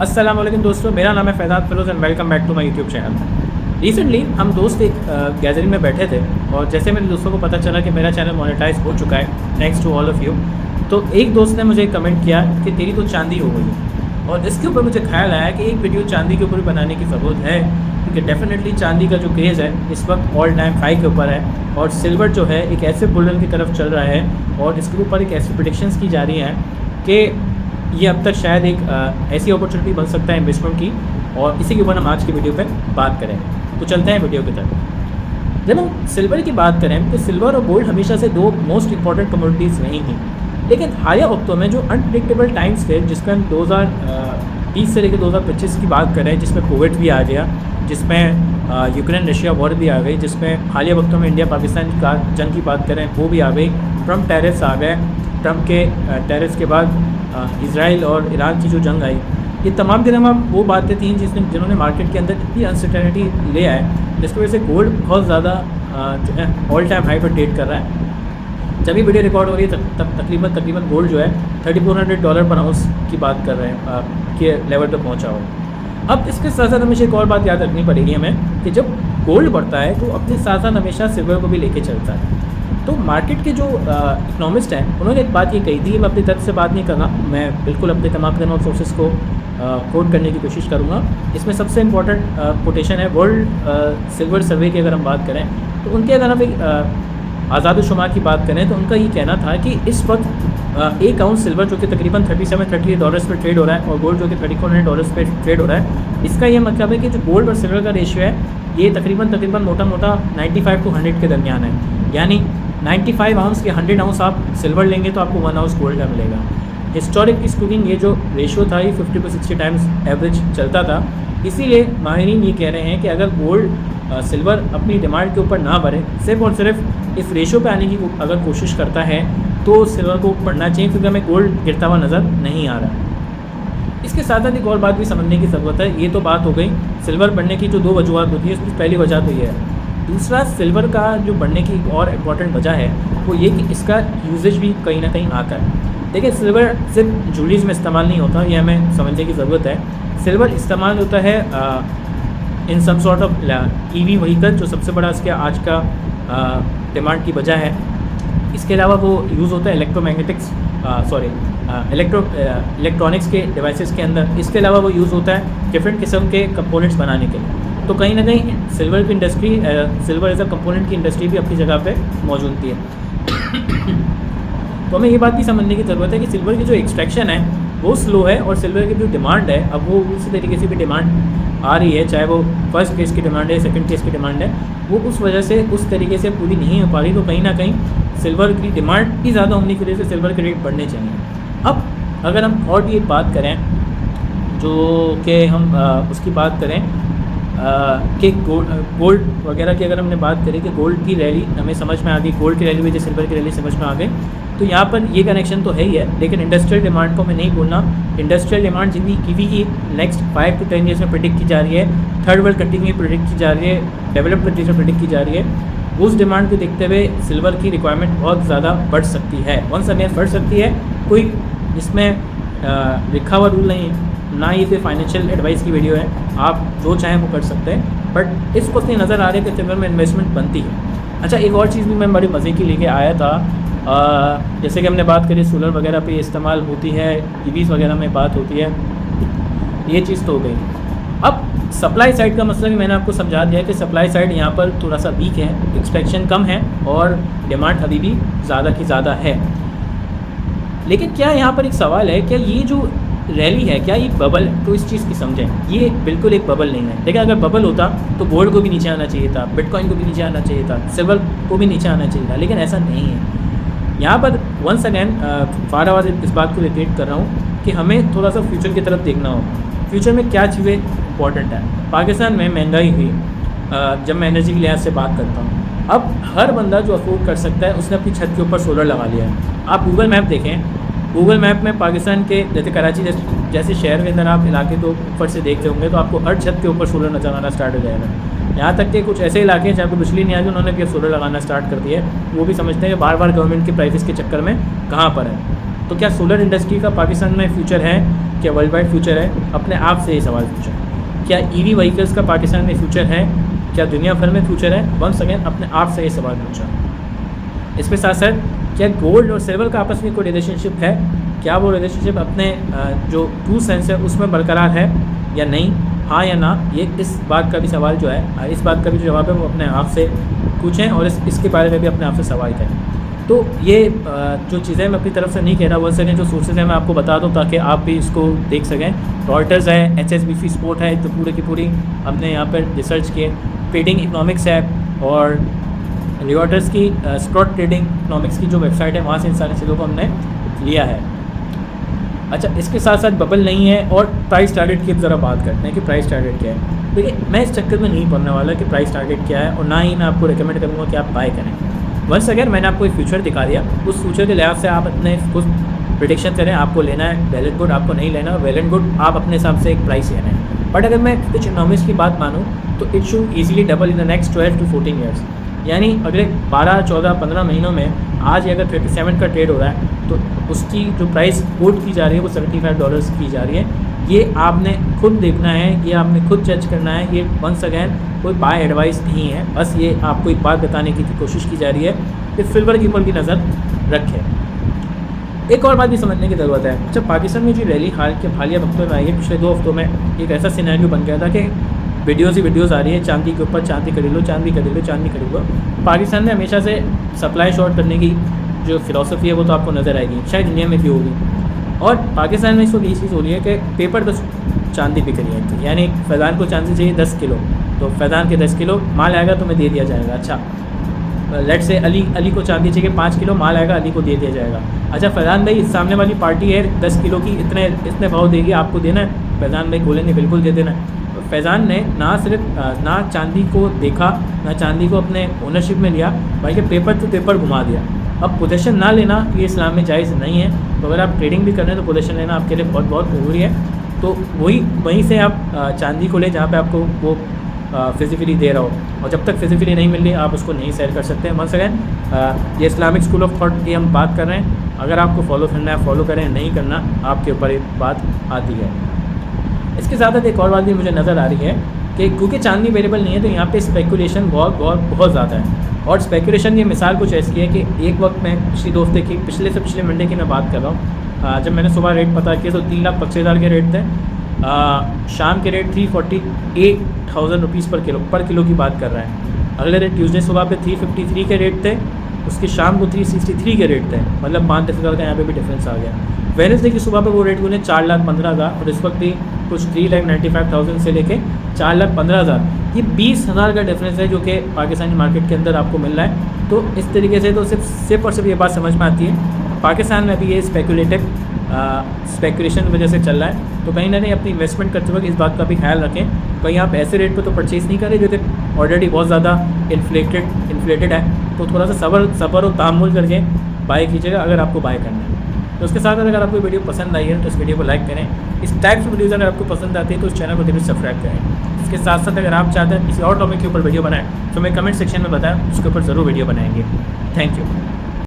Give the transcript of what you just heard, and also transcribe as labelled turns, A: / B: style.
A: अस्सलाम वालेकुम दोस्तों, मेरा नाम है Faizad Firoz and welcome back to my YouTube channel. Recently हम दोस्त एक गैदरिंग में बैठे थे और जैसे मेरे दोस्तों को पता चला कि मेरा चैनल मोनेटाइज हो चुका है thanks to all of you, तो एक दोस्त ने मुझे कमेंट किया कि तेरी तो चांदी हो गई है। और इसके ऊपर मुझे ख्याल आया कि एक वीडियो चांदी के ऊपर बनाने की ज़रूरत है, क्योंकि डेफिनेटली चांदी का जो क्रेज़ है इस वक्त ऑल टाइम हाई के ऊपर है और सिल्वर जो है एक ऐसे बुल की तरफ चल रहा है और इसके ऊपर एक ऐसी प्रेडिक्शंस की जा रही हैं कि ये अब तक शायद एक ऐसी अपॉर्चुनिटी बन सकता है इन्वेस्टमेंट की। और इसी के ऊपर हम आज की वीडियो पे बात करें, तो चलते हैं वीडियो की तरफ। जब हम सिल्वर की बात करें तो सिल्वर और गोल्ड हमेशा से दो मोस्ट इंपॉर्टेंट कमोडिटीज़ नहीं थी, लेकिन हालिया वक्तों में जो अनप्रेडिक्टेबल टाइम्स थे, जिसमें हम 2020 से लेकर 2025 की बात करें, जिसमें कोविड भी आ गया, जिसमें यूक्रेन रशिया वॉर भी आ गई, जिसमें हालिया वक्तों में इंडिया पाकिस्तान का जंग की बात करें वो भी आ गई, ट्रम्प टैरिफ्स आ गए, ट्रम्प के टैरिफ्स के बाद इज़राइल और ईरान की जो जंग आई, ये तमाम के तमाम वो बातें थी जिन्होंने मार्केट के अंदर इतनी अनसर्टेनिटी ले आए, जिसकी वजह से गोल्ड बहुत ज़्यादा जो है ऑल टाइम हाई पर ट्रेड कर रहा है। जब ये वीडियो रिकॉर्ड हो रही है तब तकरीबन गोल्ड जो है $3400 पर आउंस की बात कर रहे हैं के लेवल पर पहुँचा हो। अब इसके साथ साथ हमेशा एक और बात याद रखनी पड़ेगी हमें कि जब गोल्ड बढ़ता है तो अपने साथ साथ हमेशा सिल्वर को भी लेके चलता है। तो मार्केट के जो इकोनॉमिस्ट हैं उन्होंने एक बात ये कही थी, मैं अपनी तरफ से बात नहीं करना, मैं बिल्कुल अपने तमाम सोर्सेज को कोट करने की कोशिश करूँगा। इसमें सबसे इम्पोर्टेंट कोटेशन है वर्ल्ड सिल्वर सर्वे की। अगर हम बात करें तो उनके अगर हम एक आज़ाद-ओ-शुमार की बात करें तो उनका ये कहना था कि इस वक्त एक आउंस सिल्वर जो कि तकरीबन $37-38 पर ट्रेड हो रहा है और गोल्ड जो कि $3400 पर ट्रेड हो रहा है। इसका ये मतलब है कि जो गोल्ड और सिल्वर का रेशियो है ये तकरीबन मोटा 95 to 100 के दरमियान है, यानी 95 आउंस के 100 आउंस आप सिल्वर लेंगे तो आपको 1 आउंस गोल्ड का मिलेगा। हिस्टोरिकली स्पीकिंग ये जो रेशियो था ये 50 to 60 टाइम्स एवरेज चलता था। इसीलिए माहिरीन ये कह रहे हैं कि अगर गोल्ड सिल्वर अपनी डिमांड के ऊपर ना बढ़े, सिर्फ और सिर्फ इस रेशियो पे आने की अगर कोशिश करता है तो सिल्वर को बढ़ना चाहिए, क्योंकि हमें गोल्ड गिरता हुआ नज़र नहीं आ रहा। इसके साथ साथ एक और बात भी समझने की ज़रूरत है। ये तो बात हो गई सिल्वर बढ़ने की जो दो वजूहत होती है, उसमें पहली वजह तो ये है। दूसरा, सिल्वर का जो बढ़ने की एक और इम्पॉर्टेंट वजह है वो ये कि इसका यूजेज भी कहीं ना कहीं आता है। देखिए, सिल्वर सिर्फ ज्वेलरीज में इस्तेमाल नहीं होता, ये हमें समझने की ज़रूरत है। सिल्वर इस्तेमाल होता है in some sort of EV vehicle, जो सबसे बड़ा इसके आज का डिमांड की वजह है। इसके अलावा वो यूज़ होता है इलेक्ट्रॉनिक्स के डिवाइसेस के अंदर। इसके अलावा वो यूज़ होता है डिफरेंट किस्म के कंपोनेंट्स बनाने के लिए। तो कहीं ना कहीं सिल्वर की industry, silver as a component की इंडस्ट्री भी अपनी जगह पे मौजूद थी। तो हमें ये बात भी समझने की ज़रूरत है कि सिल्वर की जो एक्सट्रैक्शन है वो स्लो है और सिल्वर की जो डिमांड है, अब वो उसी तरीके से भी डिमांड आ रही है, चाहे वो फर्स्ट केस की डिमांड है, सेकंड केस की डिमांड है, वो उस वजह से उस तरीके से पूरी नहीं हो पा रही। तो कहीं ना कहीं सिल्वर की डिमांड ही ज़्यादा होने की वजह से सिल्वर के रेट बढ़ने चाहिए। अब अगर हम और भी एक बात करें, जो कि हम उसकी बात करें कि गोल्ड वगैरह की, अगर हमने बात करें कि गोल्ड की रैली हमें समझ में आ गई, गोल्ड की रैली वजह सिल्वर की रैली समझ में आ गई, तो यहाँ पर ये कनेक्शन तो है ही है। लेकिन इंडस्ट्रियल डिमांड को मैं नहीं बोलना। इंडस्ट्रियल डिमांड जितनी EV की नेक्स्ट 5 to 10 ईयर्स में प्रेडिक्ट की जा रही है, थर्ड वर्ल्ड कंट्री में प्रेडिक्ट की जा रही है, डेवलप्ड कंट्रीज में प्रेडिक्ट की जा रही है, उस डिमांड को देखते हुए सिल्वर की रिक्वायरमेंट बहुत ज़्यादा बढ़ सकती है, वंस अगेन बढ़ सकती है। कोई इसमें लिखा हुआ रूल नहीं है, ना ये कोई फाइनेंशियल एडवाइस की वीडियो है, आप जो चाहें वो कर सकते हैं, बट इस वक्त नज़र आ रहा है कि सिल्वर में इन्वेस्टमेंट बनती है। अच्छा, एक और चीज़ भी मैं बड़ी मज़े की लेके आया था, जैसे कि हमने बात करी सोलर वगैरह पे इस्तेमाल होती है, EVs वगैरह में बात होती है, ये चीज़ तो हो गई। अब सप्लाई साइड का मसला भी मैंने आपको समझा दिया कि सप्लाई साइड यहाँ पर थोड़ा सा वीक है, एक्सट्रैक्शन कम है और डिमांड अभी भी ज़्यादा की ज़्यादा है। लेकिन क्या यहाँ पर एक सवाल है, क्या ये जो रैली है क्या ये बबल है? तो इस चीज़ की समझें, ये बिल्कुल एक बबल नहीं है। देखिए, अगर बबल होता तो गोल्ड को भी नीचे आना चाहिए था, बिटकॉइन को भी नीचे आना चाहिए था, सिल्वर को भी नीचे आना चाहिए था, लेकिन ऐसा नहीं है। यहाँ पर वंस अगैन फार आवाज़ इस बात को रिपीट कर रहा हूँ कि हमें थोड़ा सा फ्यूचर की तरफ देखना होगा। फ्यूचर में क्या चीज़ें इंपॉर्टेंट है। पाकिस्तान में महंगाई हुई, जब मैं एनर्जी के लिहाज से बात करता हूँ, अब हर बंदा जो अफोर्ड कर सकता है उसने अपनी छत के ऊपर सोलर लगा लिया है। आप गूगल मैप देखें, गूगल मैप में पाकिस्तान के जैसे कराची जैसे शहर के अंदर आप इलाके तो ऊपर से देखते होंगे तो आपको हर छत के ऊपर सोलर नजर आना स्टार्ट हो जाएगा। यहाँ तक कि कुछ ऐसे इलाके हैं जहाँ पर बिजली नहीं आ रही, उन्होंने भी सोलर लगाना स्टार्ट कर दिया है। वो भी समझते हैं कि बार बार गवर्नमेंट के प्राइसेस के चक्कर में कहाँ पर है। तो क्या सोलर इंडस्ट्री का पाकिस्तान में फ्यूचर है? क्या वर्ल्ड वाइड फ्यूचर है? अपने आप से ये सवाल पूछा। क्या ईवी व्हीकल्स का पाकिस्तान में फ्यूचर है? क्या दुनिया भर में फ्यूचर है? वंस अगेन अपने आप से ये सवाल पूछा। इसके साथ साथ क्या गोल्ड और सिल्वर का आपस में कोई रिलेशनशिप है? क्या वो रिलेशनशिप अपने जो ट्रू सेंस है उसमें बरकरार है या नहीं, हाँ या ना? ये इस बात का भी सवाल जो है, इस बात का भी जो जवाब है वो अपने आप से पूछें और इसके बारे में भी अपने आप से सवाल करें। तो ये जो चीज़ें मैं अपनी तरफ से नहीं कह रहा, वो सकें जो सोर्सेज हैं मैं आपको बता दूं ताकि आप भी इसको देख सकें। रॉयटर्स है, HSBC स्पोर्ट है, तो पूरे की पूरी हमने यहाँ पर रिसर्च किए। ट्रेडिंग इकोनॉमिक्स है और रॉयटर्स की स्पॉट ट्रेडिंग इकोनॉमिक्स की जो वेबसाइट है वहाँ से इन सारी चीज़ों को हमने लिया है। अच्छा, इसके साथ साथ बबल नहीं है और प्राइस टारगेट की ज़रा बात करते हैं कि प्राइस टारगेट क्या है। देखिए, मैं इस चक्कर में नहीं पढ़ने वाला कि प्राइस टारगेट क्या है और ना ही मैं आपको रिकमेंड करूँगा कि आप बाय करें। वंस अगर मैंने आपको एक फ्यूचर दिखा दिया, उस फ्यूचर के लिहाज से आप अपने कुछ प्रिडिक्शन करें, आपको लेना है वेल एंड गुड, आपको नहीं लेना वेल एंड गुड, आप अपने हिसाब से एक प्राइस लेना है। बट अगर मैं कुछ इकोनॉमिक्स की बात मानूँ तो it should easily double in the next 12 to 14 years, यानी अगले 12, 14, 15 महीनों में आज अगर 37 का ट्रेड हो रहा है तो उसकी जो प्राइस कोट की जा रही है वो $75 की जा रही है। ये आपने खुद देखना है, ये आपने खुद जज करना है। ये वंस अगैन कोई बाय एडवाइस नहीं है, बस ये आपको एक बात बताने की कोशिश की जा रही है कि सिल्वर के ऊपर की नज़र रखें। एक और बात भी समझने की ज़रूरत है। जब पाकिस्तान में जो रैली हालिया वक्तों में आई है, पिछले 2 हफ्तों में एक ऐसा सिनेरियो बन गया था कि वीडियोज़ ही वीडियोज़ आ रही है चांदी के ऊपर, चांदी खरीद लो, चांदी खरीद लो, चांदी खरीद लो। पाकिस्तान में हमेशा से सप्लाई शॉर्ट करने की जो फिलॉसफी है वो तो आपको नज़र आएगी, शायद इंडिया में भी होगी। और पाकिस्तान में इस वक्त ये चीज़ हो रही है कि पेपर तो चांदी बिक रही है, यानी फैज़ान को चांदी चाहिए 10 किलो, तो फैज़ान के 10 किलो माल आएगा तो मैं दे दिया जाएगा। अच्छा, लेट से अली को चांदी चाहिए 5 किलो, माल आएगा अली को दे दिया जाएगा। अच्छा फैज़ान भाई, सामने वाली पार्टी है 10 किलो की इतने भाव देगी, आपको देना है? फैज़ान भाई बोलेंगे बिल्कुल दे देना है। तो फैज़ान ने ना सिर्फ ना चांदी को देखा, ना चांदी को अपने ओनरशिप में लिया, बल्कि पेपर टू पेपर घुमा दिया। अब पोजीशन ना लेना ये इस्लाम में जायज़ नहीं है, तो अगर आप ट्रेडिंग भी कर रहे हैं तो पोजीशन लेना आपके लिए बहुत बहुत ज़रूरी है। तो वहीं से आप चांदी को लें जहाँ पे आपको वो फिजिकली दे रहा हो, और जब तक फिजिकली नहीं मिल रही आप उसको नहीं सेल कर सकते हैं। वंस अगेन ये इस्लामिक स्कूल ऑफ थॉट की हम बात कर रहे हैं, अगर आपको फॉलो करना है फॉलो करें, नहीं करना आपके ऊपर एक बात आती है। इसके साथ साथ एक और बात भी मुझे नज़र आ रही है कि क्योंकि चांदी अवेलेबल नहीं है तो यहाँ पे स्पेकुलेशन बहुत ज़्यादा है। और स्पेकुलेशन की मिसाल कुछ ऐसी है कि एक वक्त में पिछले से पिछले मंडे की मैं बात कर रहा हूँ, जब मैंने सुबह रेट पता किया तो 3,25,000 के रेट थे। शाम के रेट 348,000 रुपीज़ पर किलो की बात कर रहे हैं। अगले रेट ट्यूसडे सुबह पे 353 के रेट थे, उसके शाम को 363 के रेट थे, मतलब 5-10,000 का यहाँ पे भी डिफरेंस आ गया। वेडनेसडे की सुबह पे वो रेट बोले 4,15,000 और इस वक्त भी कुछ 3,95,000 से लेके 4,15,000, ये 20,000 का डिफरेंस है जो कि पाकिस्तानी मार्केट के अंदर आपको मिल रहा है। तो इस तरीके से तो सिर्फ और सिर्फ ये बात समझ में आती है पाकिस्तान में अभी ये स्पेकुलेशन की वजह से चल रहा है। तो कहीं ना कहीं अपनी इन्वेस्टमेंट करते वक्त इस बात का भी ख्याल रखें, कहीं आप ऐसे रेट पे तो परचेज़ नहीं करें जो कि ऑलरेडी बहुत ज़्यादा इन्फ्लेटेड है। तो थोड़ा सा सब्र और तामुल करके बाय कीजिएगा अगर आपको बाय करना है। तो उसके साथ अगर आपको वीडियो पसंद आई है तो इस वीडियो को लाइक करें। इस टाइप की वीडियोज़ अगर आपको पसंद आती है तो उस चैनल को जरूर सब्सक्राइब करें। इसके साथ साथ अगर आप चाहते हैं किसी और टॉपिक के ऊपर वीडियो बनाएं तो मैं कमेंट सेक्शन में बताएं, उसके ऊपर ज़रूर वीडियो बनाएंगे। Thank you.